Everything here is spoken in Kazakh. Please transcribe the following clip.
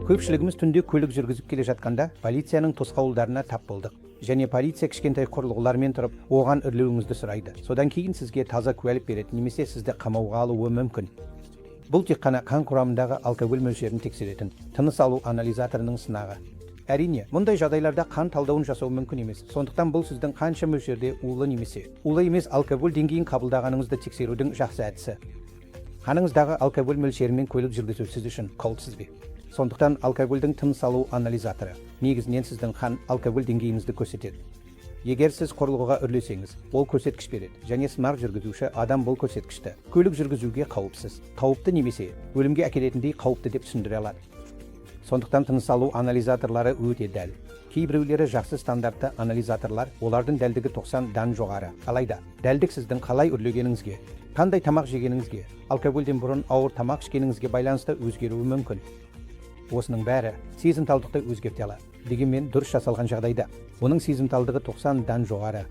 Көпшілігіміз түнде көлік жүргізіп келе жатқанда полицияның тосқауылдарына тап болдық. Және полиция кішкентай құрылғылармен тұрып, оған үрлеуіңізді сұрайды. Содан кейін сізге таза куәлік береді, немесе сізді қамауға алуы мүмкін. Бұл тек қана қан құрамындағы алкоголь мөлшерін тексеретін тыныс алу анализаторының сынағы. Әрине, мұндай жағдайларда қан талдауын жасау мүмкін емес. Сондықтан бұл сіздің қанша мөлшерде улы немесе улы емес алкоголь деңгейін қабылдағаныңызды тексерудің жақсы әдісі. Қаныңыздағы алкоголь мөлшерімен көлік жүргізу сіз үшін қауіпсіз бе? Сондықтан алкогольдің тыныс алу анализаторы негізінен сіздің қан алкоголь деңгейіңізді көрсетеді. Егер сіз құрылғыға үрлесеңіз, ол көрсеткіш береді, және сынақ жүргізуші адам бұл көрсеткішті көлік жүргізуге қауіпсіз, қауіпті немесе өлімге әкелетіндей қауіпті деп түсіндіре алады. Сондықтан тыныс алу анализаторлары өте дәл. Кейбіреулері жақсы стандартты анализаторлар, олардың дәлдігі 90-дан жоғары. Алайда, дәлдік сіздің қалай үрлегеніңізге, қандай тамақ жегеніңізге, алкогольден бұрын ауыр тамақ ішкеніңізге байланысты өзгеруі мүмкін. Осының бәрі сезімталдықты өзгерте алады. Дегенмен дұрыс жасалған жағдайда, оның сезімталдығы 90-дан жоғары.